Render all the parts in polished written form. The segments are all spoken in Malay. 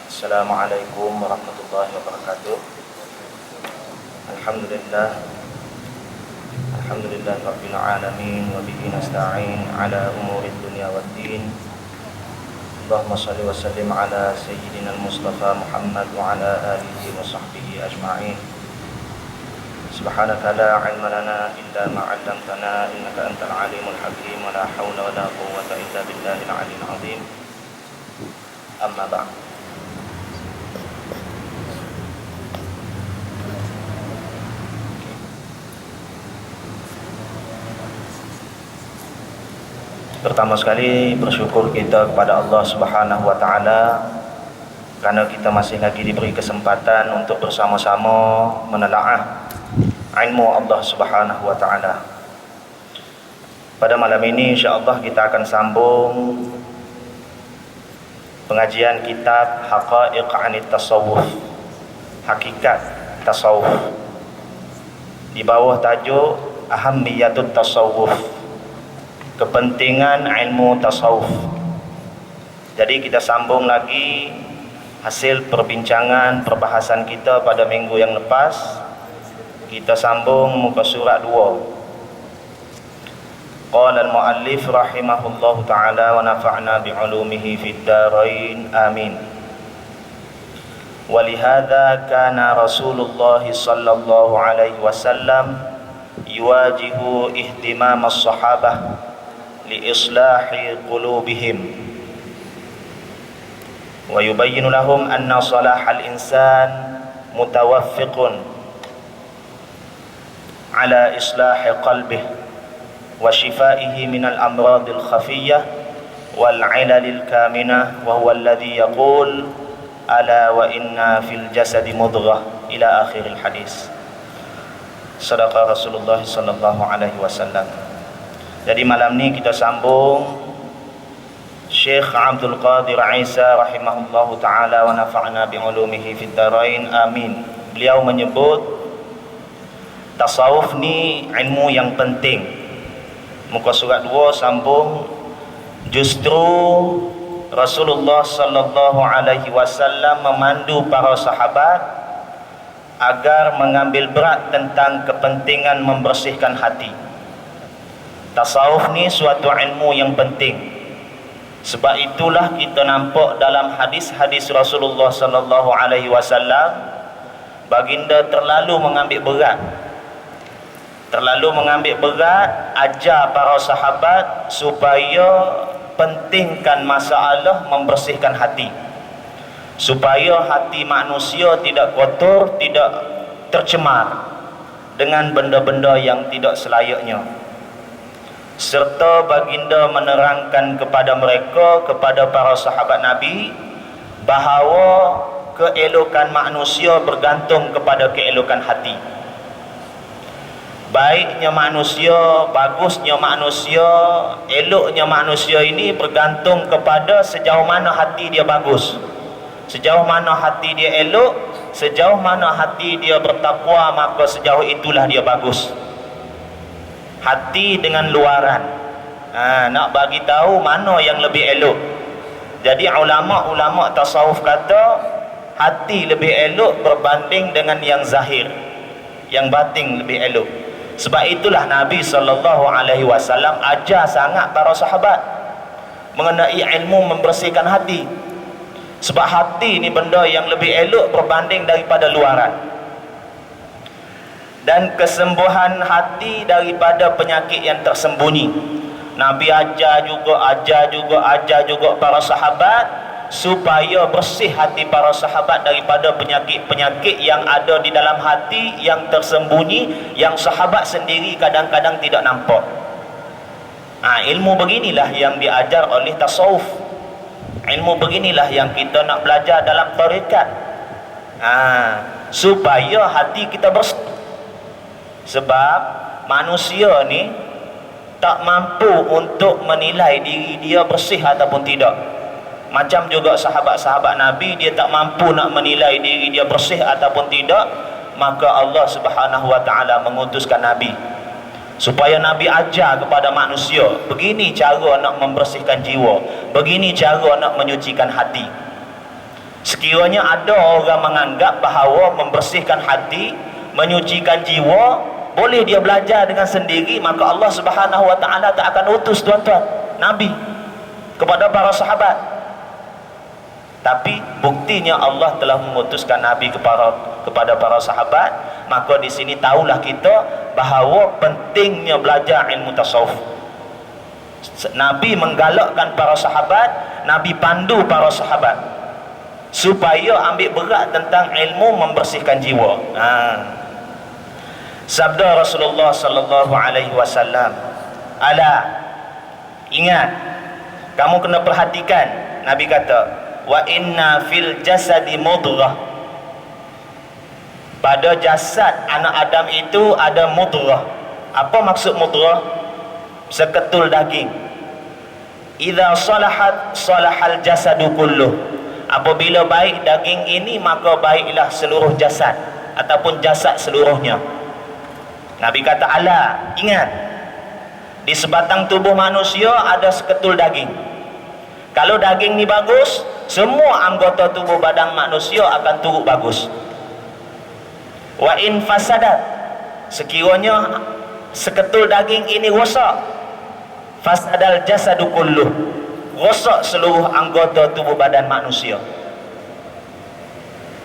Assalamualaikum warahmatullahi wabarakatuh. Alhamdulillah. Alhamdulillah rabbil alamin wa bihi nasta'in ala umurid dunya waddin. Allahumma shalli wa sallim ala sayyidina al-Mustafa Muhammad wa ala alihi wa sahbihi ajma'in. Subhanaka la ilma lana illa ma 'allamtana innaka antal alimul hakim wa la haula wa la quwwata illa billahil aliyyil azim. Amma ba'd. Pertama sekali bersyukur kita kepada Allah Subhanahu wa taala karena kita masih lagi diberi kesempatan untuk bersama-sama menelaah ilmu Allah Subhanahu wa taala. Pada malam ini insya-Allah kita akan sambung pengajian kitab Haqa'iq 'anit Tasawuf, Hakikat Tasawuf, di bawah tajuk Ahammiyatut Tasawuf, kepentingan ilmu tasawuf. Jadi kita sambung lagi hasil perbincangan perbahasan kita pada minggu yang lepas. Kita sambung muka surat 2. Qala al-muallif rahimahullahu ta'ala wa nafa'na bi'ulumihi fid darain amin. Walihada kana Rasulullah sallallahu alaihi wasallam yuwajihu ihtimam as-sahabah liislahi qulubihim wa yubayyinu lahum anna salahal insan mutawaffiqun ala islahi qalbih wa shifaihi minal amradil khafiyyah wal ilalil kaminah wa huwa alladhi yaqul ala wa inna fil jasadi mudghah ila akhiril hadis. Sadaqa Rasulullah sallallahu alaihi wasallam. Jadi malam ni kita sambung Syekh Abdul Qadir Isa rahimahullahu ta'ala wa nafa'na bi'ulumihi fid darain amin. Beliau menyebut tasawuf ni ilmu yang penting. Muka surat 2 sambung, justru Rasulullah sallallahu alaihi wasallam memandu para sahabat agar mengambil berat tentang kepentingan membersihkan hati. Tasawuf ni suatu ilmu yang penting. Sebab itulah kita nampak dalam hadis-hadis Rasulullah sallallahu alaihi wasallam, baginda terlalu mengambil berat. Terlalu mengambil berat ajar para sahabat supaya pentingkan masalah membersihkan hati. Supaya hati manusia tidak kotor, tidak tercemar dengan benda-benda yang tidak selayaknya. Serta baginda menerangkan kepada mereka, kepada para sahabat Nabi, bahawa keelokan manusia bergantung kepada keelokan hati. Baiknya manusia, bagusnya manusia, eloknya manusia ini bergantung kepada sejauh mana hati dia bagus, sejauh mana hati dia elok, sejauh mana hati dia bertakwa, maka sejauh itulah dia bagus. Hati dengan luaran, nak bagi tahu mana yang lebih elok. Jadi ulama-ulama tasawuf kata hati lebih elok berbanding dengan yang zahir, yang batin lebih elok. Sebab itulah Nabi SAW ajar sangat para sahabat mengenai ilmu membersihkan hati. Sebab hati ni benda yang lebih elok berbanding daripada luaran. Dan kesembuhan hati daripada penyakit yang tersembunyi. Nabi ajar juga para sahabat supaya bersih hati para sahabat daripada penyakit-penyakit yang ada di dalam hati yang tersembunyi, yang sahabat sendiri kadang-kadang tidak nampak. Ilmu beginilah yang diajar oleh tasawuf. Ilmu beginilah yang kita nak belajar dalam tarekat. Supaya hati kita bersih. Sebab manusia ni tak mampu untuk menilai diri dia bersih ataupun tidak. Macam juga sahabat-sahabat Nabi, dia tak mampu nak menilai diri dia bersih ataupun tidak. Maka Allah Subhanahu wa ta'ala mengutuskan Nabi supaya Nabi ajar kepada manusia, begini cara nak membersihkan jiwa, begini cara nak menyucikan hati. Sekiranya ada orang menganggap bahawa membersihkan hati, menyucikan jiwa, boleh dia belajar dengan sendiri, maka Allah Subhanahu wa taala tak akan utus tuan-tuan nabi kepada para sahabat. Tapi buktinya Allah telah mengutuskan nabi kepada para sahabat. Maka di sini tahulah kita bahawa pentingnya belajar ilmu tasawuf. Nabi menggalakkan para sahabat, nabi pandu para sahabat supaya ambil berat tentang ilmu membersihkan jiwa. Sabda Rasulullah sallallahu alaihi wasallam, ala, ingat, kamu kena perhatikan. Nabi kata, wa inna fil jasadi mudghah, pada jasad anak Adam itu ada mudghah. Apa maksud mudghah? Seketul daging. Idza salahat salahal jasadu kulluh. Apabila baik daging ini, maka baiklah seluruh jasad ataupun jasad seluruhnya. Nabi kata, ala, ingat, di sebatang tubuh manusia ada seketul daging. Kalau daging ni bagus, semua anggota tubuh badan manusia akan turut bagus. Wa in fasadat, sekiranya seketul daging ini rosak, fasadal jasadu kulluh, rosak seluruh anggota tubuh badan manusia.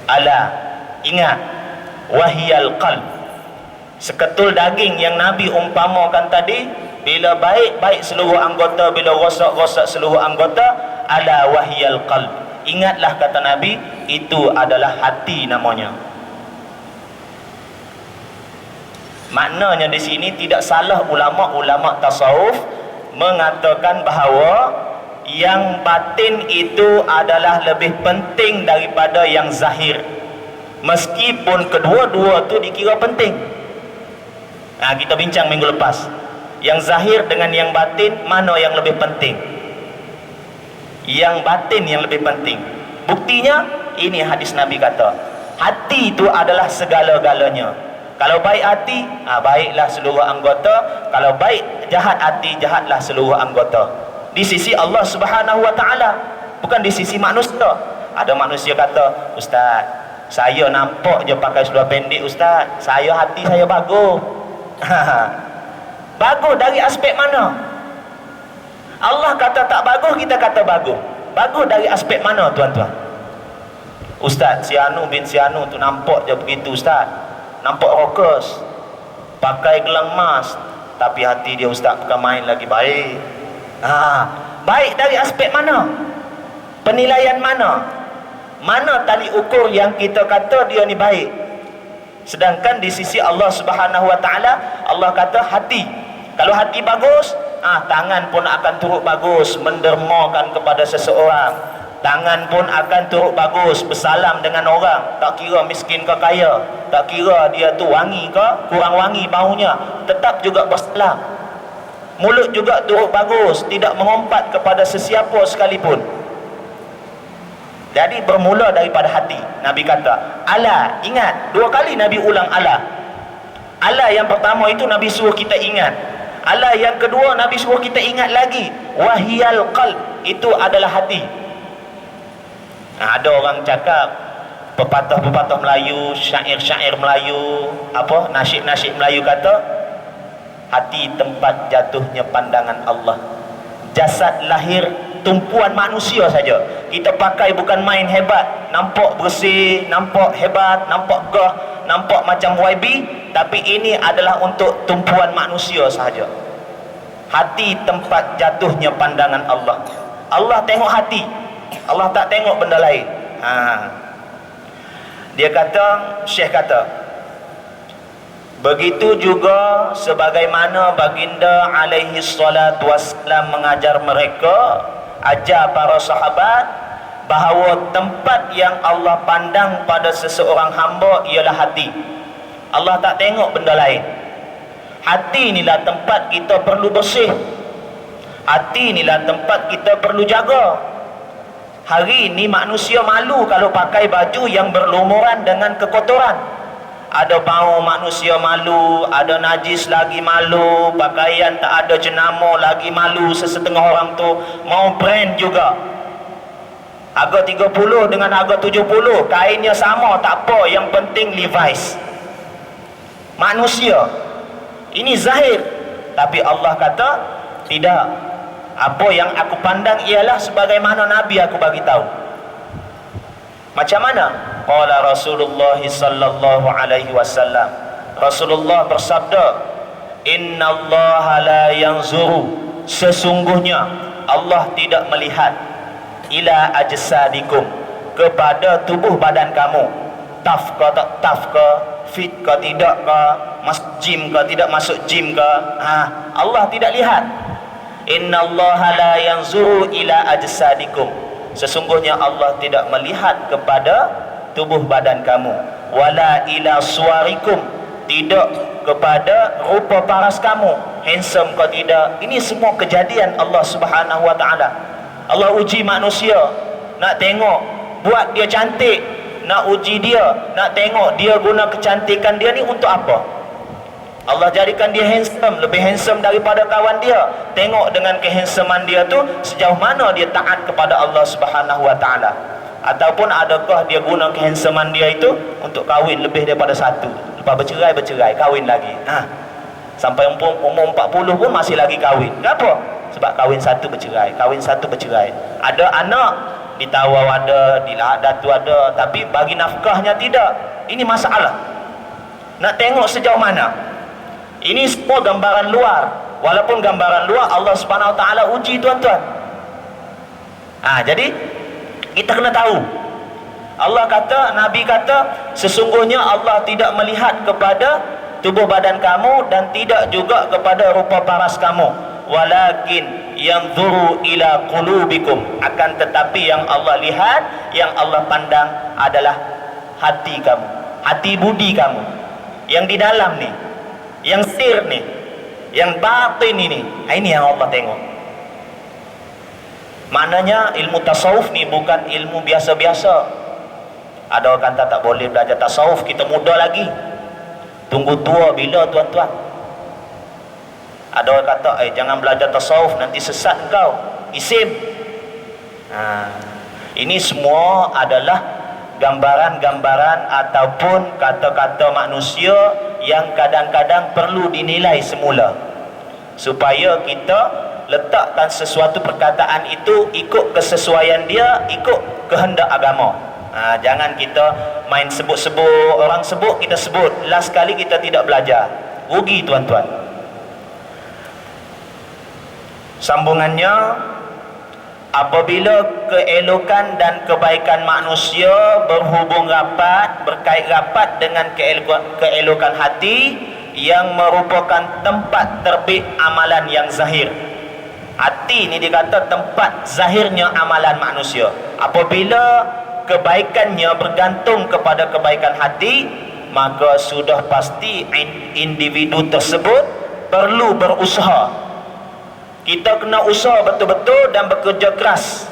Ala, ingat, wahiyal qalb, seketul daging yang Nabi umpamakan tadi, bila baik seluruh anggota, bila rosak seluruh anggota. Ala wahiyal qalb, ingatlah kata Nabi, itu adalah hati namanya. Maknanya di sini tidak salah ulama-ulama tasawuf mengatakan bahawa yang batin itu adalah lebih penting daripada yang zahir, meskipun kedua-dua tu dikira penting. Kita bincang minggu lepas, yang zahir dengan yang batin, mana yang lebih penting? Yang batin yang lebih penting. Buktinya ini hadis Nabi kata, hati itu adalah segala-galanya. Kalau baik hati, baiklah seluruh anggota. Kalau baik jahat hati, jahatlah seluruh anggota. Di sisi Allah Subhanahu wa taala, bukan di sisi manusia. Ada manusia kata, ustaz, saya nampak je pakai seluar pendek ustaz, saya hati saya bagus. Bagus dari aspek mana? Allah kata tak bagus, kita kata bagus. Bagus dari aspek mana tuan-tuan? Ustaz, si Anu bin si Anu tu nampak je begitu ustaz, nampak rockers, pakai gelang emas, tapi hati dia ustaz bukan main lagi baik. Baik dari aspek mana? Penilaian mana? Mana tali ukur yang kita kata dia ni baik? Sedangkan di sisi Allah Subhanahu wa taala, Allah kata hati. Kalau hati bagus, tangan pun akan turut bagus mendermakan kepada seseorang. Tangan pun akan turut bagus bersalam dengan orang, tak kira miskin ke kaya, tak kira dia tu wangi ke kurang wangi baunya, tetap juga bersalam. Mulut juga turut bagus, tidak mengumpat kepada sesiapa sekalipun. Jadi bermula daripada hati. Nabi kata, ala, ingat. Dua kali Nabi ulang ala. Ala yang pertama itu Nabi suruh kita ingat. Ala yang kedua Nabi suruh kita ingat lagi. Wahiyal qalb, itu adalah hati. Ada orang cakap pepatah-pepatah Melayu, syair-syair Melayu, nasyid-nasyid Melayu kata, hati tempat jatuhnya pandangan Allah. Jasad lahir tumpuan manusia saja. Kita pakai bukan main hebat, nampak bersih, nampak hebat, nampak gah, nampak macam YB, tapi ini adalah untuk tumpuan manusia sahaja. Hati tempat jatuhnya pandangan Allah. Allah tengok hati, Allah tak tengok benda lain. Dia kata, Syekh kata, begitu juga sebagaimana baginda alaihi salatu wassalam mengajar mereka, ajar para sahabat bahawa tempat yang Allah pandang pada seseorang hamba ialah hati. Allah tak tengok benda lain. Hati inilah tempat kita perlu bersih. Hati inilah tempat kita perlu jaga. Hari ini manusia malu kalau pakai baju yang berlumuran dengan kekotoran. Ada bau manusia malu, ada najis lagi malu, pakaian tak ada jenama lagi malu, sesetengah orang tu mau brand juga. Harga 30 dengan harga 70, kainnya sama, tak apa, yang penting Levi's. Manusia ini zahir, tapi Allah kata tidak. Apa yang aku pandang ialah sebagaimana Nabi aku bagi tahu. Macam mana? Qala Rasulullah sallallahu alaihi wasallam. Rasulullah bersabda, "Innallaha la yanzuru." Sesungguhnya Allah tidak melihat ila ajsadikum, kepada tubuh badan kamu. Taf ke tak taf ke, fit ke tidak ke, masuk gym ke tidak masuk gym ke. Allah tidak lihat. Innallaha la yanzuru ila ajsadikum. Sesungguhnya Allah tidak melihat kepada tubuh badan kamu. Wala ila suwarikum, tidak kepada rupa paras kamu, handsome ke tidak. Ini semua kejadian Allah Subhanahu wa taala. Allah uji manusia, nak tengok buat dia cantik, nak uji dia, nak tengok dia guna kecantikan dia ni untuk apa. Allah jadikan dia handsome, lebih handsome daripada kawan dia. Tengok dengan kehandsomean dia tu sejauh mana dia taat kepada Allah Subhanahu wa taala. Ataupun adakah dia guna kehandsomean dia itu untuk kahwin lebih daripada satu, lepas bercerai kahwin lagi. Sampai umur 40 pun masih lagi kahwin. Kenapa? Sebab kahwin satu bercerai. Ada anak ditawar ada, datu ada, tapi bagi nafkahnya tidak. Ini masalah. Nak tengok sejauh mana. Ini semua gambaran luar. Walaupun gambaran luar, Allah Subhanahu wa taala uji tuan-tuan. Jadi kita kena tahu. Allah kata, Nabi kata, sesungguhnya Allah tidak melihat kepada tubuh badan kamu dan tidak juga kepada rupa paras kamu. Walakin yanzuru ila qulubikum, akan tetapi yang Allah lihat, yang Allah pandang adalah hati kamu, hati budi kamu, yang di dalam ni, yang sir ni, yang batin ini. Ini yang Allah tengok. Maknanya ilmu tasawuf ni bukan ilmu biasa-biasa. Ada orang kata tak boleh belajar tasawuf, kita muda lagi, tunggu tua bila tuan-tuan. Ada orang kata jangan belajar tasawuf, nanti sesat engkau, isim. Ini semua adalah gambaran-gambaran ataupun kata-kata manusia yang kadang-kadang perlu dinilai semula, supaya kita letakkan sesuatu perkataan itu ikut kesesuaian dia, ikut kehendak agama. Jangan kita main sebut-sebut, orang sebut kita sebut, last kali kita tidak belajar, rugi tuan-tuan. Sambungannya, apabila keelokan dan kebaikan manusia berhubung rapat, berkait rapat dengan keelokan hati yang merupakan tempat terbit amalan yang zahir. Hati ni dikata tempat zahirnya amalan manusia. Apabila kebaikannya bergantung kepada kebaikan hati, maka sudah pasti individu tersebut perlu berusaha. Kita kena usaha betul-betul dan bekerja keras.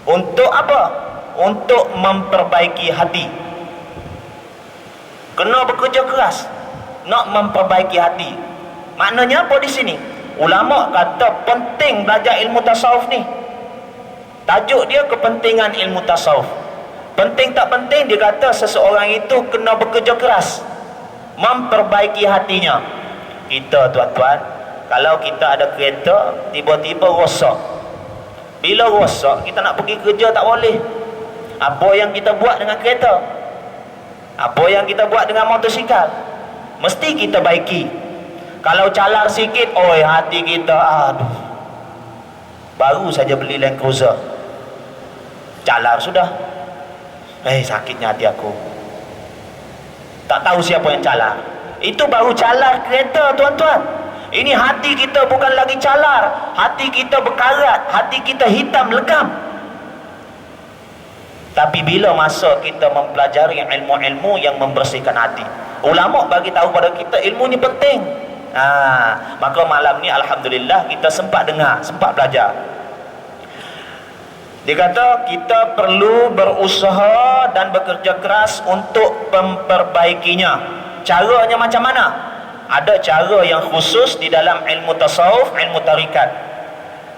Untuk apa? Untuk memperbaiki hati. Kena bekerja keras nak memperbaiki hati. Maknanya apa di sini? Ulama kata penting belajar ilmu tasawuf ni. Tajuk dia kepentingan ilmu tasawuf. Penting tak penting, dia kata seseorang itu kena bekerja keras memperbaiki hatinya. Kita tuan-tuan, kalau kita ada kereta tiba-tiba rosak, bila rosak kita nak pergi kerja tak boleh. Apa yang kita buat dengan kereta? Apa yang kita buat dengan motosikal? Mesti kita baiki. Kalau calar sikit, hati kita, aduh, baru saja beli Land Cruiser, calar sudah. Sakitnya hati aku. Tak tahu siapa yang calar. Itu baru calar kereta tuan-tuan. Ini hati kita bukan lagi calar, hati kita berkarat, hati kita hitam legam. Tapi bila masa kita mempelajari ilmu-ilmu yang membersihkan hati, ulama bagi tahu pada kita ilmu ni penting. Maka malam ni alhamdulillah kita sempat dengar, sempat belajar. Dia kata kita perlu berusaha dan bekerja keras untuk memperbaikinya. Caranya macam mana? Ada cara yang khusus di dalam ilmu tasawuf, ilmu tarikat.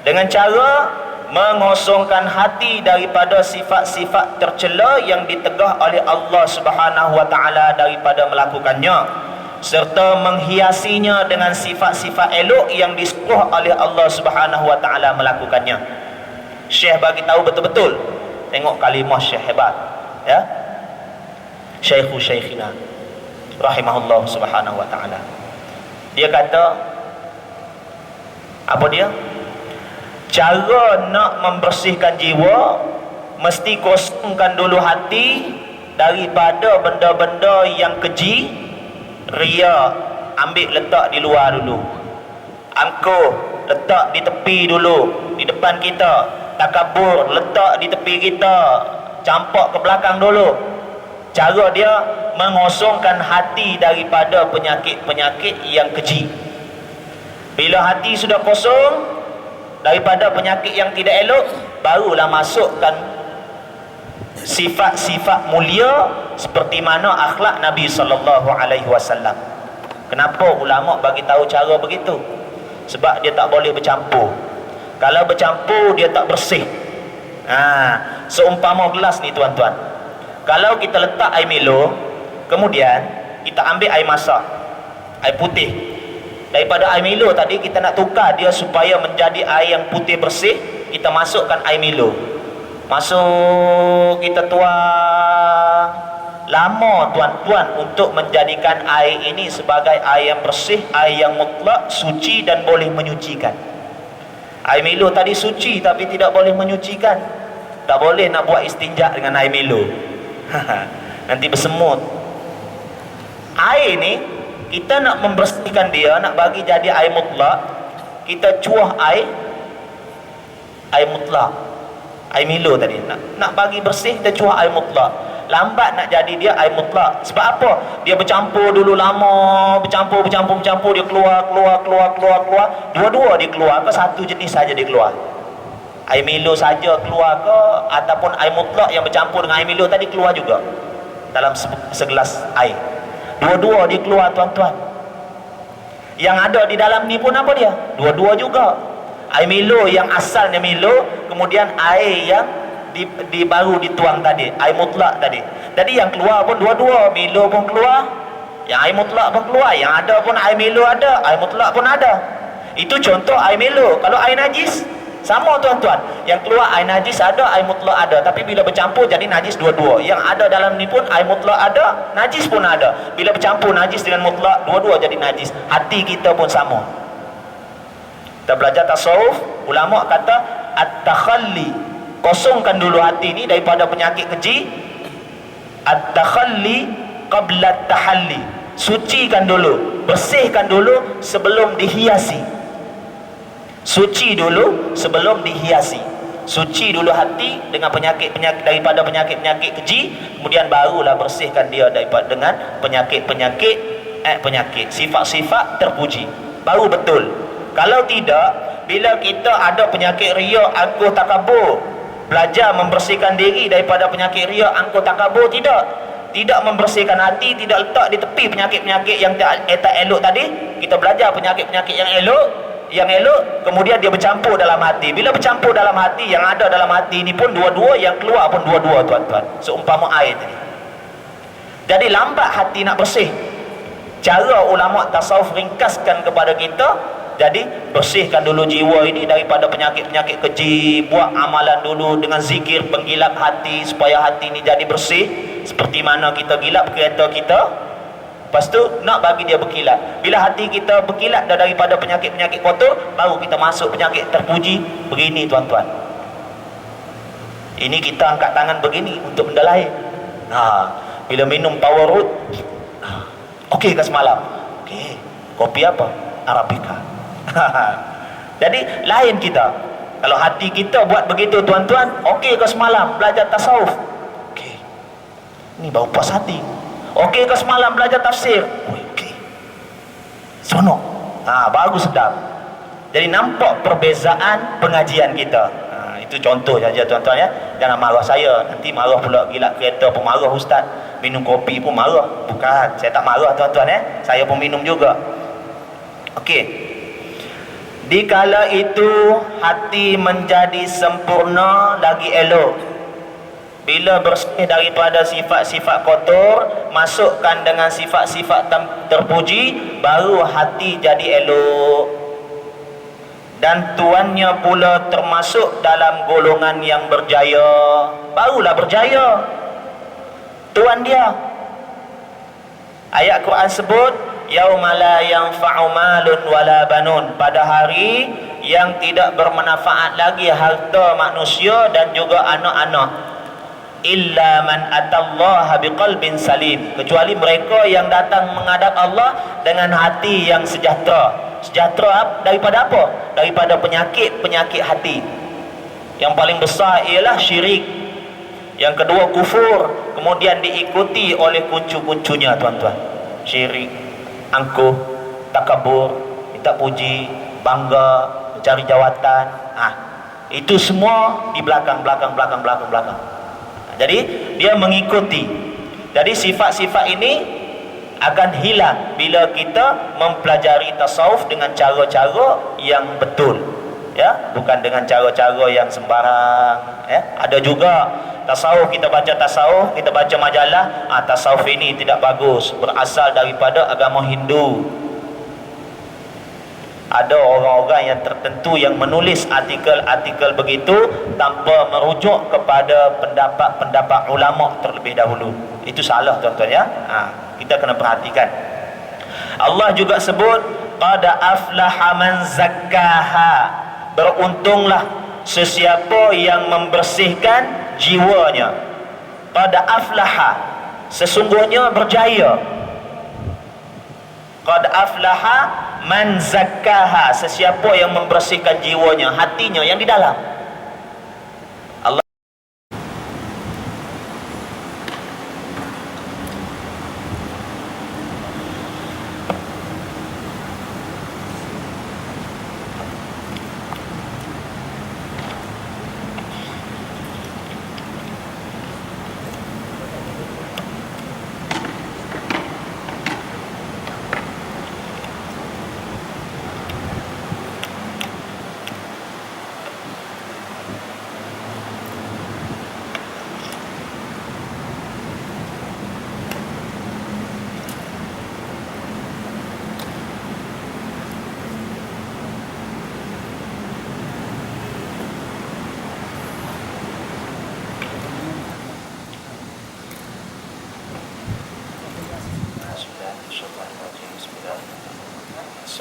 Dengan cara mengosongkan hati daripada sifat-sifat tercela yang ditegah oleh Allah Subhanahu wa taala daripada melakukannya, serta menghiasinya dengan sifat-sifat elok yang disuruh oleh Allah Subhanahu wa taala melakukannya. Syekh bagi tahu betul-betul. Tengok kalimah Syekh hebat, ya. Syekhina rahimahullah subhanahu wa taala. Dia kata apa dia? Cara nak membersihkan jiwa, mesti kosongkan dulu hati daripada benda-benda yang keji, ria, ambil letak di luar dulu. Angkuh letak di tepi dulu, di depan kita. Takabur letak di tepi kita, campak ke belakang dulu. Cara dia mengosongkan hati daripada penyakit-penyakit yang keji. Bila hati sudah kosong daripada penyakit yang tidak elok, barulah masukkan sifat-sifat mulia seperti mana akhlak Nabi SAW. Kenapa ulama bagi tahu cara begitu? Sebab dia tak boleh bercampur. Kalau bercampur dia tak bersih. Seumpama gelas ni tuan-tuan, kalau kita letak air Milo, kemudian kita ambil air masak, air putih, daripada air Milo tadi kita nak tukar dia supaya menjadi air yang putih bersih, kita masukkan air Milo. Masuk, kita tuang. Lama tuan-tuan untuk menjadikan air ini sebagai air yang bersih, air yang mutlak, suci dan boleh menyucikan. Air Milo tadi suci tapi tidak boleh menyucikan. Tak boleh nak buat istinja dengan air Milo. Nanti bersemut. Air ni kita nak membersihkan dia, nak bagi jadi air mutlak, kita cuah air mutlak, air Milo tadi nak bagi bersih, kita cuah air mutlak. Lambat nak jadi dia air mutlak. Sebab apa? Dia bercampur dulu lama, bercampur dia keluar. Dua-dua dia keluar ke satu jenis saja dia keluar? Air Milo saja keluar ke, ataupun air mutlak yang bercampur dengan air Milo tadi keluar juga dalam segelas air? Dua-dua dia keluar tuan-tuan. Yang ada di dalam ni pun apa dia? Dua-dua juga. Air Milo yang asalnya Milo, kemudian air yang baru dituang tadi, air mutlak tadi. Jadi yang keluar pun dua-dua, Milo pun keluar, yang air mutlak pun keluar, yang ada pun air Milo ada, air mutlak pun ada. Itu contoh air Milo. Kalau air najis sama tuan-tuan, yang keluar air najis ada, air mutlak ada, tapi bila bercampur jadi najis dua-dua. Yang ada dalam ni pun air mutlak ada, najis pun ada. Bila bercampur najis dengan mutlak, dua-dua jadi najis. Hati kita pun sama. Kita belajar tasawuf, ulama kata at-takhalli, kosongkan dulu hati ni daripada penyakit keji. At-takhalli qabla at-tahalli, sucikan dulu, bersihkan dulu sebelum dihiasi. Suci dulu sebelum dihiasi. Suci dulu hati dengan penyakit-penyakit, daripada penyakit-penyakit keji, kemudian barulah bersihkan dia daripada dengan penyakit-penyakit sifat-sifat terpuji. Baru betul. Kalau tidak, bila kita ada penyakit riya, angkuh, takabur, belajar membersihkan diri daripada penyakit riya, angkuh, takabur, tidak membersihkan hati, tidak letak di tepi penyakit-penyakit yang tak elok tadi. Kita belajar penyakit-penyakit yang elok, kemudian dia bercampur dalam hati. Bila bercampur dalam hati, yang ada dalam hati ini pun dua-dua, yang keluar pun dua-dua tuan-tuan, seumpama air tadi. Jadi lambat hati nak bersih. Cara ulama tasawuf ringkaskan kepada kita, jadi bersihkan dulu jiwa ini daripada penyakit-penyakit keji. Buat amalan dulu dengan zikir penggilap hati, supaya hati ini jadi bersih. Seperti mana kita gilap kereta kita, lepas tu nak bagi dia berkilat. Bila hati kita berkilat dah daripada penyakit-penyakit kotor, baru kita masuk penyakit terpuji. Begini tuan-tuan, ini kita angkat tangan begini untuk benda lain. Bila minum power root, okey ke semalam? Okey. Kopi apa? Arabica. Jadi lain kita. Kalau hati kita buat begitu tuan-tuan, okey ke semalam belajar tasawuf? Okey. Ni baru puas hati. Okey ke semalam belajar tafsir? Okey. Sonok. Bagus, sedap. Jadi nampak perbezaan pengajian kita. Itu contoh saja tuan-tuan ya. Jangan marah saya. Nanti marah pula, gila kereta pun marah ustaz. Minum kopi pun marah. Bukan, saya tak marah tuan-tuan ya. Saya pun minum juga. Okey. Dikala itu hati menjadi sempurna lagi elok. Bila bersih daripada sifat-sifat kotor, masukkan dengan sifat-sifat terpuji, baru hati jadi elok. Dan tuannya pula termasuk dalam golongan yang berjaya, barulah berjaya tuan dia. Ayat Quran sebut, yauma la yanfa'u malun wala banun, pada hari yang tidak bermanfaat lagi harta manusia dan juga anak-anak, illa man atallaha biqalbin salim, kecuali mereka yang datang menghadap Allah dengan hati yang sejahtera. Sejahtera daripada apa? Daripada penyakit hati. Yang paling besar ialah syirik, yang kedua kufur, kemudian diikuti oleh kuncu-kuncunya tuan-tuan. Syirik, angkuh, takabur, minta puji, bangga, mencari jawatan. Itu semua di belakang. Jadi dia mengikuti. Jadi sifat-sifat ini akan hilang bila kita mempelajari tasawuf dengan cara-cara yang betul, ya, bukan dengan cara-cara yang sembarang, ya. Ada juga tasawuf, kita baca majalah, tasawuf ini tidak bagus, berasal daripada agama Hindu. Ada orang-orang yang tertentu yang menulis artikel-artikel begitu tanpa merujuk kepada pendapat-pendapat ulama terlebih dahulu. Itu salah tuan-tuan, ya. Kita kena perhatikan. Allah juga sebut, qad aflaha man zakkaha, beruntunglah sesiapa yang membersihkan jiwanya. Qad aflaha, sesungguhnya berjaya. Qad aflaha man zakkaha, sesiapa yang membersihkan jiwanya, hatinya yang di dalam. Allah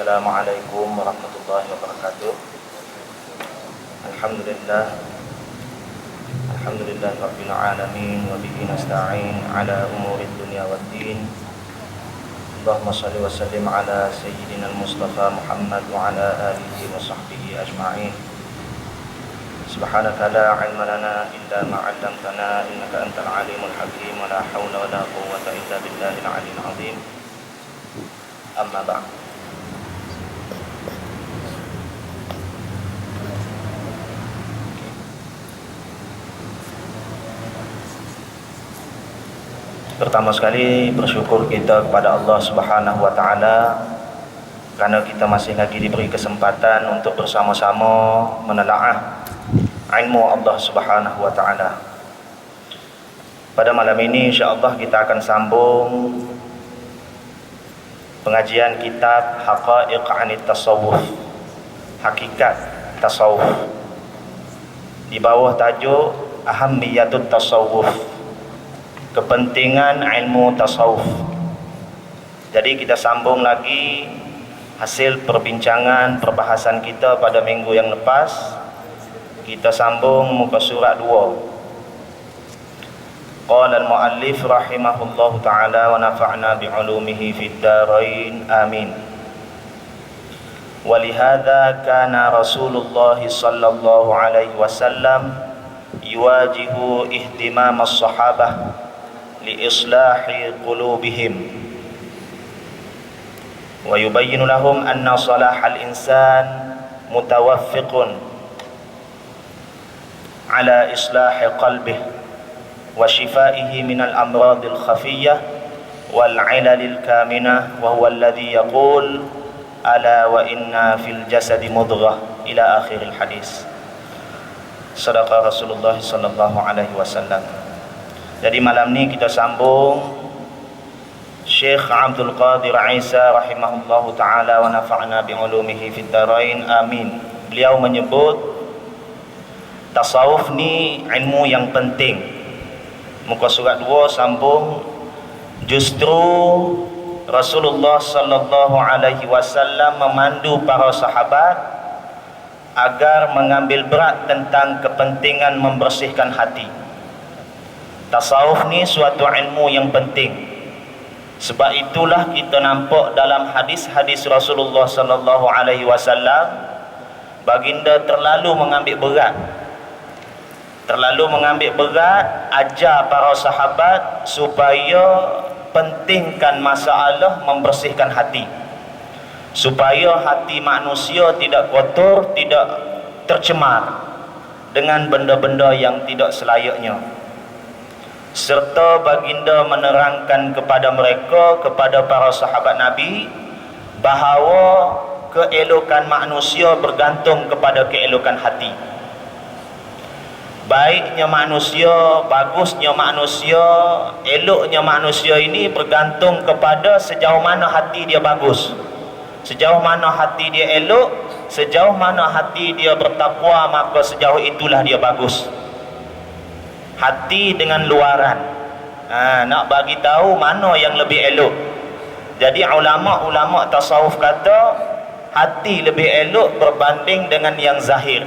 Assalamualaikum warahmatullahi wabarakatuh. Alhamdulillah rabbil alamin, wa bihi nasta'in ala umurid dunya waddin. Allahumma shalli wa sallim ala sayyidina al-Mustafa Muhammad wa ala alihi wa sahbihi ajma'in. Subhanaka la ilma lana illa ma 'allamtana innaka antal alimul hakim, wa la hawla wa la quwwata illa billahil aliyyil azim. Amma ba'd. Pertama sekali bersyukur kita kepada Allah Subhanahu wa taala karena kita masih lagi diberi kesempatan untuk bersama-sama menelaah ilmu Allah Subhanahu wa taala. Pada malam ini insya-Allah kita akan sambung pengajian kitab Haqa'iq 'anit Tasawuf, hakikat tasawuf, di bawah tajuk Ahammiyatut Tasawuf, kepentingan ilmu tasawuf. Jadi kita sambung lagi hasil perbincangan perbahasan kita pada minggu yang lepas. Kita sambung muka surat 2. Qala al-muallif rahimahullahu ta'ala wa nafa'na bi'ulumihi fid darain amin. Walihada kana Rasulullah sallallahu alaihi wasallam yuwajihu ihtimam as-sahabah liislahi qulubihim wa yubayyinu lahum anna salahal insan mutawaffiqun ala islahi qalbihi wa shifaihi minal amradil khafiyyah wal ilalil kaminah, wa huwa alladhi yaqul ala wa inna fil jasadi mudghah ila akhiril hadis. Sadaqa Rasulullah sallallahu alaihi wasallam. Jadi malam ni kita sambung Syekh Abdul Qadir Isa rahimahullahu taala wa nafa'na bi ulumihi fid dharain amin. Beliau menyebut tasawuf ni ilmu yang penting. Muka surat 2 sambung, justru Rasulullah sallallahu alaihi wasallam memandu para sahabat agar mengambil berat tentang kepentingan membersihkan hati. Tasawuf ni suatu ilmu yang penting. Sebab itulah kita nampak dalam hadis-hadis Rasulullah sallallahu alaihi wasallam, baginda terlalu mengambil berat ajar para sahabat supaya pentingkan masalah membersihkan hati, supaya hati manusia tidak kotor, tidak tercemar dengan benda-benda yang tidak selayaknya. Serta baginda menerangkan kepada mereka, kepada para sahabat Nabi, bahawa keelokan manusia bergantung kepada keelokan hati. Baiknya manusia, bagusnya manusia, eloknya manusia ini bergantung kepada sejauh mana hati dia bagus, sejauh mana hati dia elok, sejauh mana hati dia bertakwa, maka sejauh itulah dia bagus. Hati dengan luaran, nak bagi tahu mana yang lebih elok. Jadi ulama-ulama tasawuf kata hati lebih elok berbanding dengan yang zahir,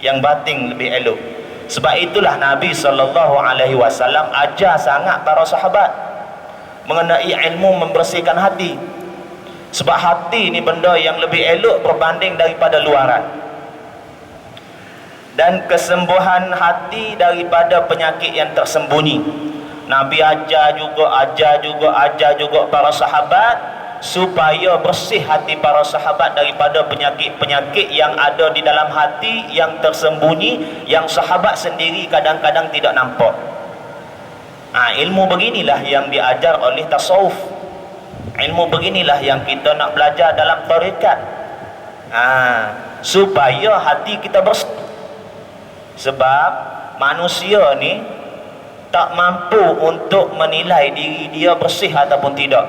yang batin lebih elok. Sebab itulah Nabi SAW ajar sangat para sahabat mengenai ilmu membersihkan hati. Sebab hati ni benda yang lebih elok berbanding daripada luaran. Dan kesembuhan hati daripada penyakit yang tersembunyi. Nabi ajar juga para sahabat supaya bersih hati para sahabat daripada penyakit-penyakit yang ada di dalam hati yang tersembunyi, yang sahabat sendiri kadang-kadang tidak nampak. Ilmu beginilah yang diajar oleh tasawuf. Ilmu beginilah yang kita nak belajar dalam tarekat, supaya hati kita bersih. Sebab manusia ni tak mampu untuk menilai diri dia bersih ataupun tidak.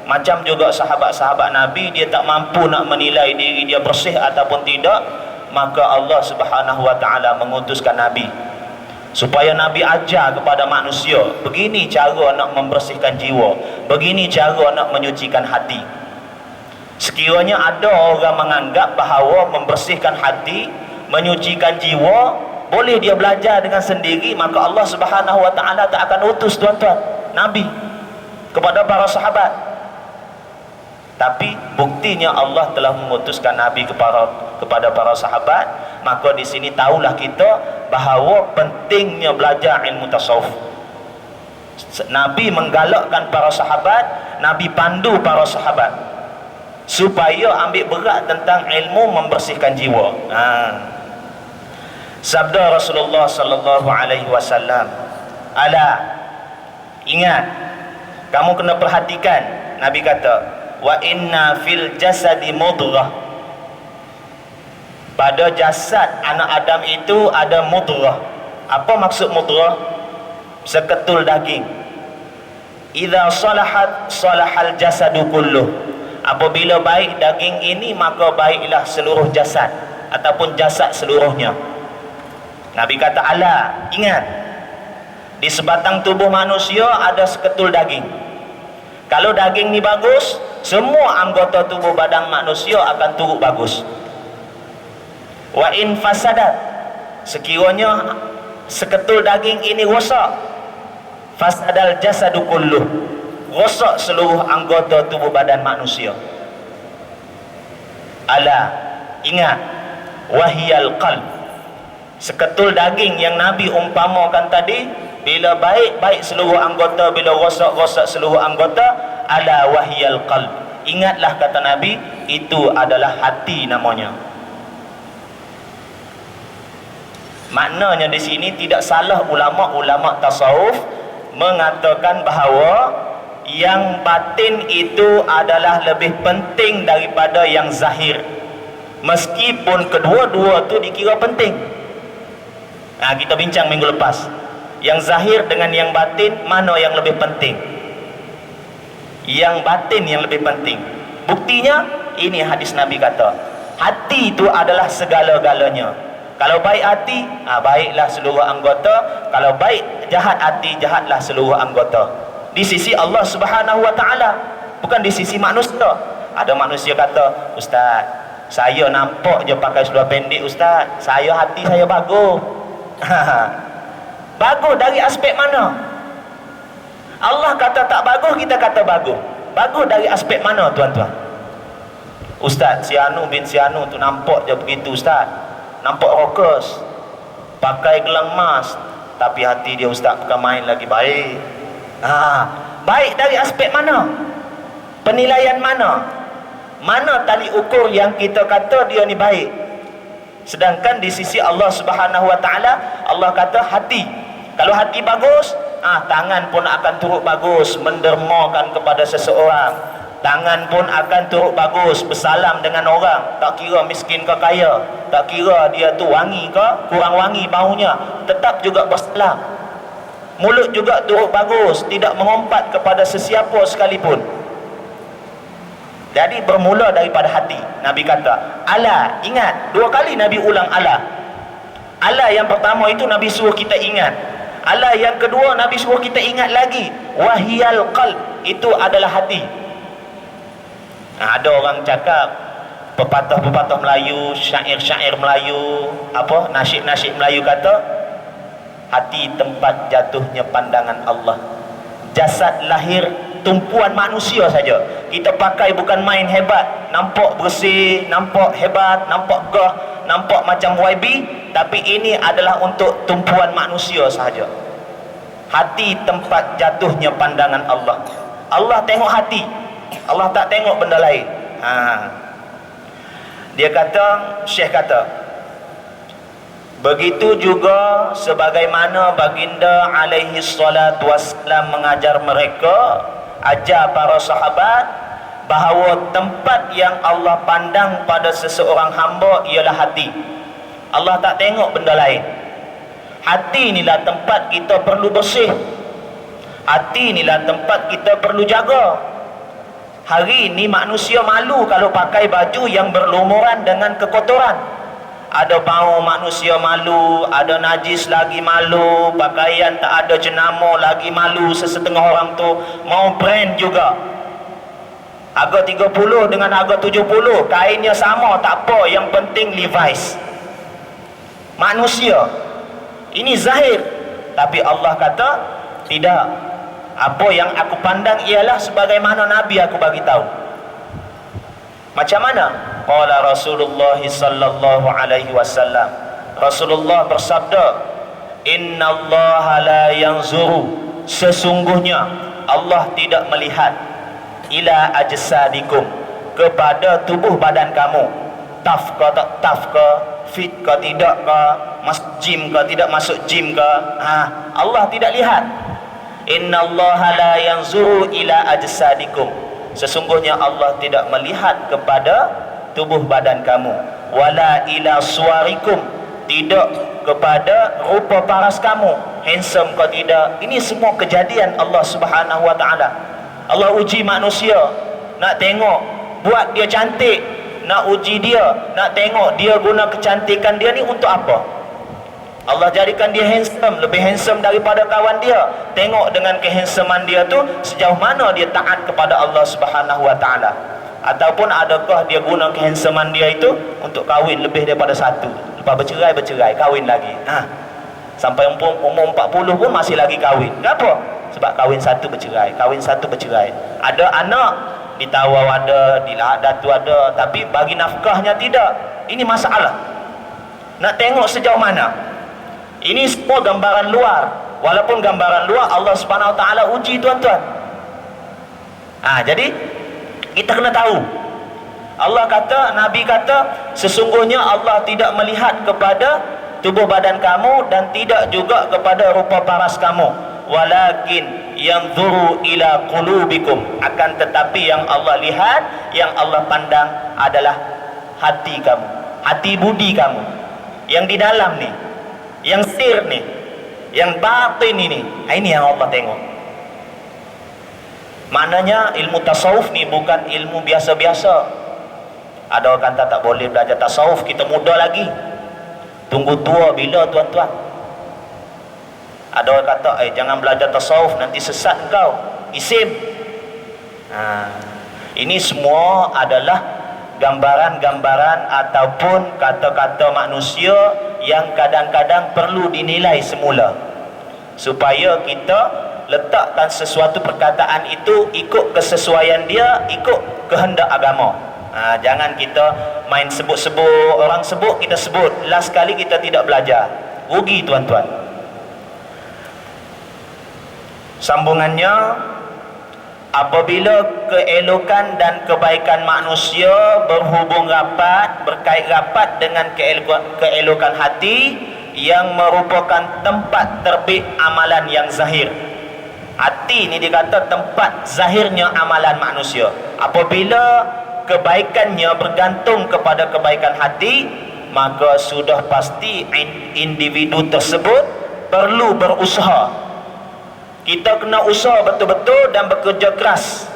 Macam juga sahabat-sahabat Nabi, dia tak mampu nak menilai diri dia bersih ataupun tidak. Maka Allah Subhanahu wa taala mengutuskan Nabi supaya Nabi ajar kepada manusia, begini cara nak membersihkan jiwa, begini cara nak menyucikan hati. Sekiranya ada orang menganggap bahawa membersihkan hati, menyucikan jiwa boleh dia belajar dengan sendiri, maka Allah Subhanahu wa taala tak akan utus tuan-tuan Nabi kepada para sahabat. Tapi buktinya Allah telah mengutuskan Nabi kepada para sahabat. Maka di sini tahulah kita bahawa pentingnya belajar ilmu tasawuf. Nabi menggalakkan para sahabat, Nabi pandu para sahabat supaya ambil berat tentang ilmu membersihkan jiwa. Sabda Rasulullah sallallahu alaihi wasallam, ala, ingat, kamu kena perhatikan. Nabi kata, wa inna fil jasadi mudghah. Pada jasad anak Adam itu ada mudghah. Apa maksud mudghah? Seketul daging. Idza salahat salahal jasadu kulluh. Apabila baik daging ini, maka baiklah seluruh jasad ataupun jasad seluruhnya. Nabi kata, ala, ingat, di sebatang tubuh manusia ada seketul daging. Kalau daging ni bagus, semua anggota tubuh badan manusia akan turut bagus. Wa in fasadat, sekiranya seketul daging ini rosak, fasadal jasadu kulluh, rosak seluruh anggota tubuh badan manusia. Ala, ingat, wahiyal qalb, seketul daging yang Nabi umpamakan tadi, bila baik seluruh anggota, bila rosak seluruh anggota. Ala wahiyal qalb, ingatlah kata Nabi, itu adalah hati namanya. Maknanya di sini tidak salah ulama-ulama tasawuf mengatakan bahawa yang batin itu adalah lebih penting daripada yang zahir, meskipun kedua-dua tu dikira penting. Kita bincang minggu lepas, yang zahir dengan yang batin, mana yang lebih penting? Yang batin yang lebih penting. Buktinya ini hadis Nabi kata, hati itu adalah segala-galanya. Kalau baik hati, baiklah seluruh anggota. Kalau baik jahat hati, jahatlah seluruh anggota. Di sisi Allah Subhanahu wa taala, bukan di sisi manusia. Ada manusia kata, "Ustaz, saya nampak je pakai seluar pendek ustaz, saya hati saya bagus." Bagus dari aspek mana? Allah kata tak bagus, kita kata bagus. Bagus dari aspek mana tuan-tuan? Ustaz, si Anu bin si Anu tu nampak je begitu ustaz, nampak rockers, pakai gelang emas, tapi hati dia ustaz bukan main lagi baik. Baik dari aspek mana? Penilaian mana? Mana tali ukur yang kita kata dia ni baik? Sedangkan di sisi Allah Subhanahu wa taala, Allah kata hati. Kalau hati bagus, tangan pun akan turut bagus mendermakan kepada seseorang. Tangan pun akan turut bagus bersalam dengan orang, tak kira miskin ke kaya, tak kira dia tu wangi ke kurang wangi baunya, tetap juga bersalam. Mulut juga turut bagus, tidak mengumpat kepada sesiapa sekalipun. Jadi bermula daripada hati. Nabi kata, ala, ingat. 2 kali Nabi ulang ala. Ala yang pertama itu Nabi suruh kita ingat. Ala yang kedua Nabi suruh kita ingat lagi. Wahiyal qalb, itu adalah hati. Ada orang cakap pepatah-pepatah Melayu, syair-syair Melayu, nasyid-nasyid Melayu kata, hati tempat jatuhnya pandangan Allah. Jasad lahir tumpuan manusia saja. Kita pakai bukan main hebat, nampak bersih, nampak hebat, nampak gah, nampak macam YB, tapi ini adalah untuk tumpuan manusia sahaja. Hati tempat jatuhnya pandangan Allah. Allah tengok hati, Allah tak tengok benda lain. Dia kata, Syekh kata, begitu juga sebagaimana baginda alaihi salatu wassalam mengajar mereka, ajar para sahabat bahawa tempat yang Allah pandang pada seseorang hamba ialah hati. Allah tak tengok benda lain. Hati inilah tempat kita perlu bersih. Hati inilah tempat kita perlu jaga. Hari ini manusia malu kalau pakai baju yang berlumuran dengan kekotoran. Ada bau manusia malu, ada najis lagi malu, pakaian tak ada jenama lagi malu sesetengah orang tu. Mau brand juga, harga 30 dengan harga 70, kainnya sama tak apa, yang penting Levi's. Manusia ini zahir, tapi Allah kata tidak. Apa yang aku pandang ialah sebagaimana Nabi aku bagi tahu. Macam mana? Qala Rasulullah sallallahu alaihi wasallam, Rasulullah bersabda, innallaha la yanzuru, sesungguhnya Allah tidak melihat, ila ajsadikum, kepada tubuh badan kamu, taf ke tak taf ke, fit ke tidak ke, masuk gym ke tidak masuk gym ke, Allah tidak lihat. Innallaha la yanzuru ila ajsadikum, sesungguhnya Allah tidak melihat kepada tubuh badan kamu, wala ila suwarikum, tidak kepada rupa paras kamu, handsome ke tidak. Ini semua kejadian Allah Subhanahu wa taala. Allah uji manusia, nak tengok buat dia cantik, nak uji dia, nak tengok dia guna kecantikan dia ni untuk apa. Allah jadikan dia handsome, lebih handsome daripada kawan dia. Tengok dengan kehandsomean dia tu sejauh mana dia taat kepada Allah Subhanahu wa taala. Ataupun adakah dia guna kehandsomean dia itu untuk kahwin lebih daripada satu, lepas bercerai kahwin lagi. Sampai umur 40 pun masih lagi kahwin. Kenapa? Sebab kahwin satu bercerai, kahwin satu bercerai. Ada anak ditawar ada, datu ada, tapi bagi nafkahnya tidak. Ini masalah. Nak tengok sejauh mana? Ini semua gambaran luar. Walaupun gambaran luar, Allah Subhanahu wa taala uji tuan-tuan. Jadi kita kena tahu. Allah kata, Nabi kata, sesungguhnya Allah tidak melihat kepada tubuh badan kamu dan tidak juga kepada rupa paras kamu. Walakin yanzuru ila qulubikum, akan tetapi yang Allah lihat, yang Allah pandang adalah hati kamu, hati budi kamu, yang di dalam nih, yang sir nih, yang batin ini. Ini yang Allah tengok. Maknanya ilmu tasawuf ni bukan ilmu biasa-biasa. Ada orang kata tak boleh belajar tasawuf, kita muda lagi, tunggu tua bila tuan-tuan. Ada orang kata jangan belajar tasawuf, nanti sesat engkau, isim. Ini semua adalah gambaran-gambaran ataupun kata-kata manusia yang kadang-kadang perlu dinilai semula, supaya kita letakkan sesuatu perkataan itu ikut kesesuaian dia, ikut kehendak agama. Jangan kita main sebut-sebut, orang sebut kita sebut, last kali kita tidak belajar, rugi tuan-tuan. Sambungannya, apabila keelokan dan kebaikan manusia berhubung rapat, berkait rapat dengan keelokan hati yang merupakan tempat terbit amalan yang zahir. Hati ni dikata tempat zahirnya amalan manusia. Apabila kebaikannya bergantung kepada kebaikan hati, maka sudah pasti individu tersebut perlu berusaha. Kita kena usaha betul-betul dan bekerja keras.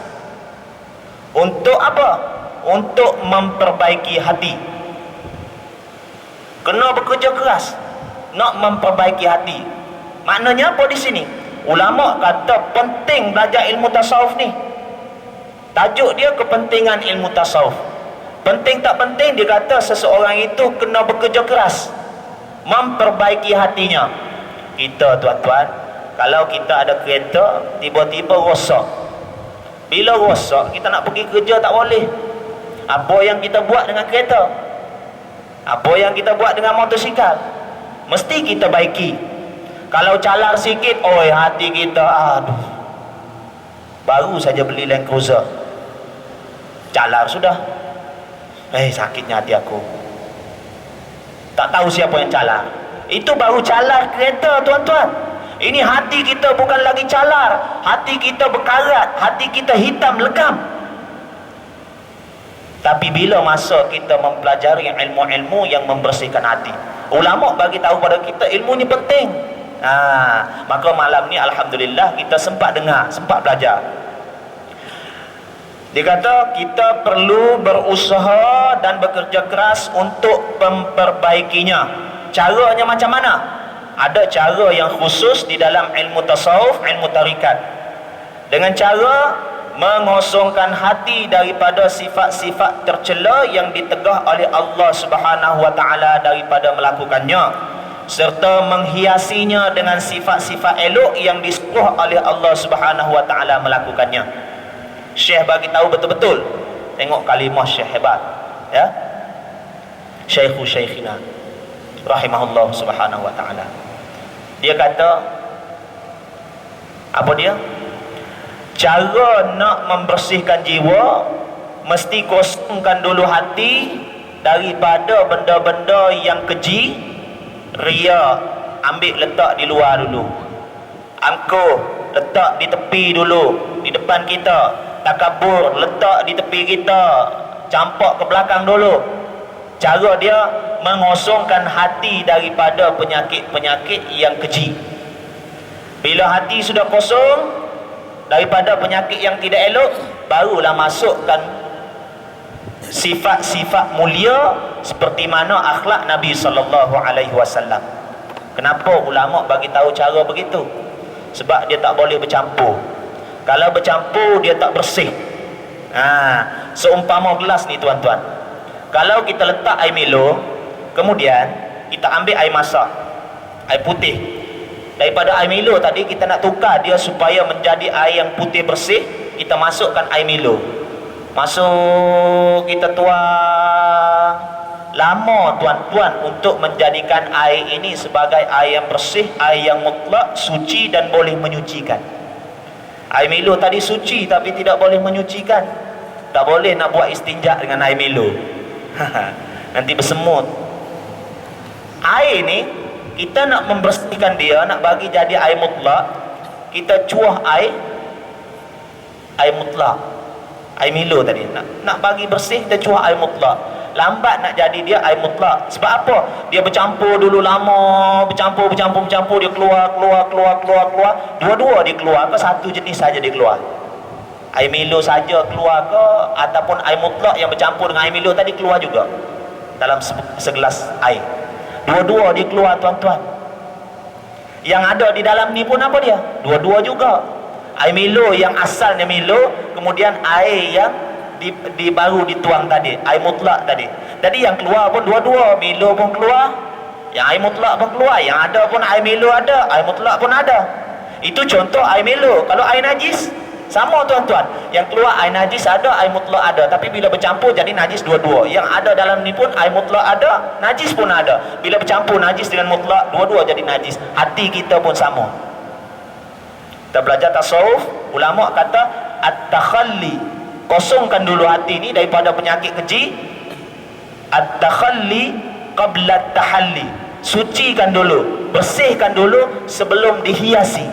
Untuk apa? Untuk memperbaiki hati. Kena bekerja keras nak memperbaiki hati. Maknanya apa di sini? Ulama kata penting belajar ilmu tasawuf ni. Tajuk dia kepentingan ilmu tasawuf. Penting tak penting, dia kata seseorang itu kena bekerja keras memperbaiki hatinya. Kita tuan-tuan, kalau kita ada kereta tiba-tiba rosak, bila rosak kita nak pergi kerja tak boleh. Apa yang kita buat dengan kereta? Apa yang kita buat dengan motosikal? Mesti kita baiki. Kalau calar sikit, hati kita, aduh, baru saja beli Land Cruiser, calar sudah, sakitnya hati aku. Tak tahu siapa yang calar. Itu baru calar kereta tuan-tuan. Ini hati kita bukan lagi calar, hati kita berkarat, hati kita hitam legam. Tapi bila masa kita mempelajari ilmu-ilmu yang membersihkan hati, ulama bagi tahu pada kita ilmu ni penting. Maka malam ni alhamdulillah kita sempat dengar, sempat belajar. Dia kata kita perlu berusaha dan bekerja keras untuk memperbaikinya. Caranya macam mana? Ada cara yang khusus di dalam ilmu tasawuf, ilmu tarikat, dengan cara mengosongkan hati daripada sifat-sifat tercela yang ditegah oleh Allah Subhanahu wa taala daripada melakukannya, serta menghiasinya dengan sifat-sifat elok yang disuruh oleh Allah Subhanahu wa taala melakukannya. Syekh bagi tahu betul-betul. Tengok kalimah Syekh hebat, ya. Syekhina rahimahullah subhanahu wa taala. Dia kata apa dia? Cara nak membersihkan jiwa, mesti kosongkan dulu hati daripada benda-benda yang keji. Ria ambil letak di luar dulu, angkuh letak di tepi dulu, di depan kita. Takabur letak di tepi kita, campak ke belakang dulu. Cara dia mengosongkan hati daripada penyakit-penyakit yang keji. Bila hati sudah kosong daripada penyakit yang tidak elok, barulah masukkan sifat-sifat mulia seperti mana akhlak Nabi SAW. Kenapa ulama bagi tahu cara begitu? Sebab dia tak boleh bercampur. Kalau bercampur dia tak bersih. Seumpama gelas ni tuan-tuan, kalau kita letak air Milo, kemudian kita ambil air masak, air putih, daripada air Milo tadi kita nak tukar dia supaya menjadi air yang putih bersih, kita masukkan air Milo. Masuk, kita tuang. Lama tuan-tuan untuk menjadikan air ini sebagai air yang bersih, air yang mutlak, suci dan boleh menyucikan. Air Milo tadi suci tapi tidak boleh menyucikan. Tak boleh nak buat istinja dengan air Milo. Nanti bersemut. Air ni kita nak membersihkan dia, nak bagi jadi air mutlak, kita cuah air mutlak, air Milo tadi, nak bagi bersih kita cuah air mutlak. Lambat nak jadi dia air mutlak. Sebab apa? Dia bercampur dulu lama, bercampur, dia keluar. Dua-dua dia keluar ke satu jenis saja dia keluar? Air Milo saja keluar ke, ataupun air mutlak yang bercampur dengan air Milo tadi keluar juga dalam segelas air? Dua-dua dia keluar, tuan-tuan. Yang ada di dalam ni pun apa dia? Dua-dua juga. Air Milo yang asalnya Milo, kemudian air yang baru dituang tadi, air mutlak tadi. Jadi yang keluar pun dua-dua, Milo pun keluar, yang air mutlak pun keluar. Yang ada pun air Milo ada, air mutlak pun ada. Itu contoh air Milo. Kalau air najis sama, tuan-tuan. Yang keluar air najis ada, air mutlak ada. Tapi bila bercampur jadi najis dua-dua. Yang ada dalam ni pun air mutlak ada, najis pun ada. Bila bercampur najis dengan mutlak, dua-dua jadi najis. Hati kita pun sama. Kita belajar tasawuf, ulama kata at-takhalli, kosongkan dulu hati ni daripada penyakit keji. At-takhalli qabla at-tahalli, sucikan dulu, bersihkan dulu sebelum dihiasi.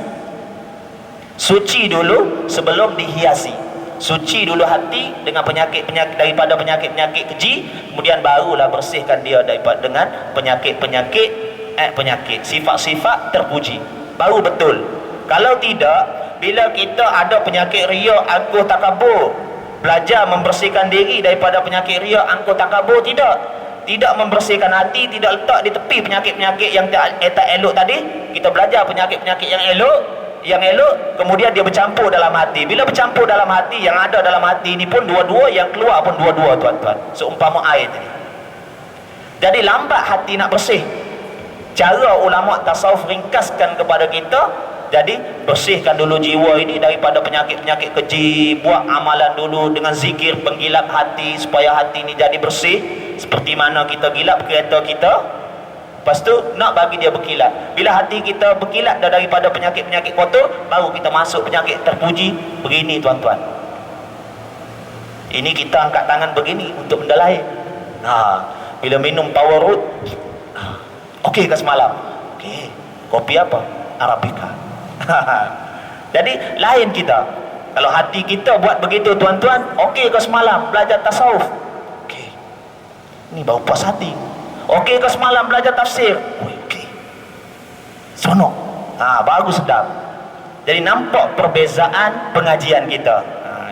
Suci dulu sebelum dihiasi. Suci dulu hati dengan penyakit-penyakit, daripada penyakit-penyakit keji, kemudian barulah bersihkan dia daripada dengan penyakit-penyakit sifat-sifat terpuji. Baru betul. Kalau tidak, bila kita ada penyakit riya, angkuh, takabur, belajar membersihkan diri daripada penyakit riya, angkuh, takabur, tidak membersihkan hati, tidak letak di tepi penyakit-penyakit yang tak elok tadi. Kita belajar penyakit-penyakit yang elok, kemudian dia bercampur dalam hati. Bila bercampur dalam hati, yang ada dalam hati ini pun dua-dua, yang keluar pun dua-dua, tuan-tuan. Seumpama air tadi. Jadi lambat hati nak bersih. Cara ulama tasawuf ringkaskan kepada kita, jadi bersihkan dulu jiwa ini daripada penyakit-penyakit keji. Buat amalan dulu dengan zikir penggilap hati, supaya hati ini jadi bersih. Seperti mana kita gilap kereta kita, lepas tu nak bagi dia berkilat. Bila hati kita berkilat daripada penyakit-penyakit kotor, baru kita masuk penyakit terpuji. Begini, tuan-tuan, ini kita angkat tangan begini untuk benda lain. Bila minum power root, okey ke semalam? Okey. Kopi apa? Arabica. Jadi lain kita. Kalau hati kita buat begitu, tuan-tuan, okey ke semalam belajar tasawuf? Okey. Ini baru puas hati. Okey ke semalam belajar tafsir? Okey. Sonok. Bagus, sedap. Jadi nampak perbezaan pengajian kita.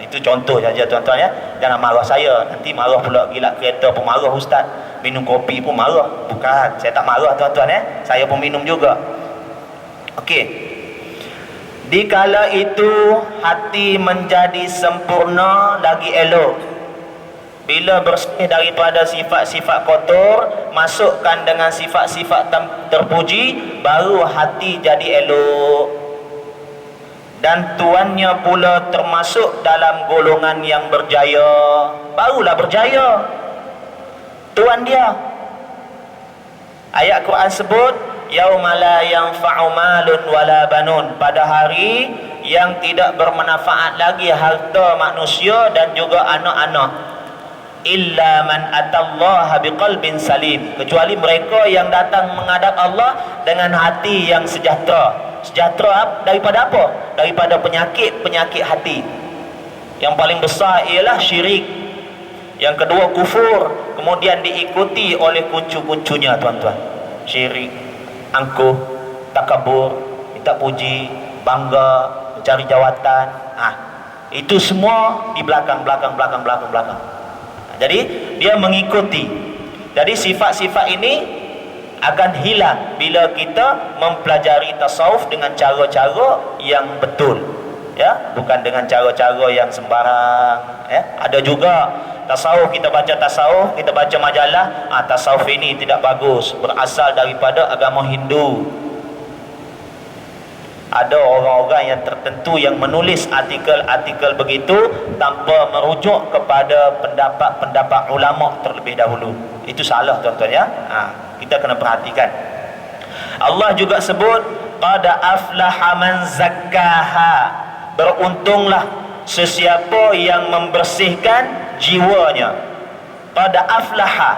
Itu contoh saja, tuan-tuan, ya. Jangan marah saya. Nanti marah pula, gila kereta pun marah ustaz. Minum kopi pun marah. Bukan, saya tak marah, tuan-tuan, ya. Saya pun minum juga. Okey. Dikala itu hati menjadi sempurna lagi elok. Bila bersih daripada sifat-sifat kotor, masukkan dengan sifat-sifat terpuji, baru hati jadi elok. Dan tuannya pula termasuk dalam golongan yang berjaya. Barulah berjaya tuan dia. Ayat Quran sebut, yauma la yanfa'u malun wala banun, pada hari yang tidak bermanfaat lagi harta manusia dan juga anak-anak, illa man atallaha biqalbin salim, kecuali mereka yang datang menghadap Allah dengan hati yang sejahtera. Sejahtera daripada apa? Daripada penyakit-penyakit hati. Yang paling besar ialah syirik, yang kedua kufur, kemudian diikuti oleh kuncu-kuncunya, tuan-tuan. Syirik, angkuh, takabur, minta puji, bangga, mencari jawatan. Itu semua di belakang. Jadi dia mengikuti. Jadi sifat-sifat ini akan hilang bila kita mempelajari tasawuf dengan cara-cara yang betul, ya, bukan dengan cara-cara yang sembarang, ya. Ada juga tasawuf, kita baca majalah, tasawuf ini tidak bagus, berasal daripada agama Hindu. Ada orang-orang yang tertentu yang menulis artikel-artikel begitu tanpa merujuk kepada pendapat-pendapat ulama terlebih dahulu. Itu salah, tuan-tuan, ya. Kita kena perhatikan. Allah juga sebut, qad aflaha man zakkaha, beruntunglah sesiapa yang membersihkan jiwanya. Qad aflaha,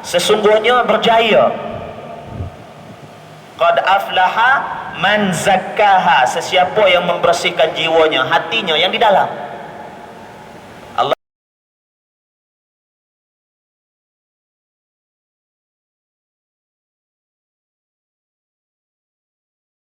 sesungguhnya berjaya. Qad aflaha Man zakkaha, sesiapa yang membersihkan jiwanya, hatinya yang di dalam.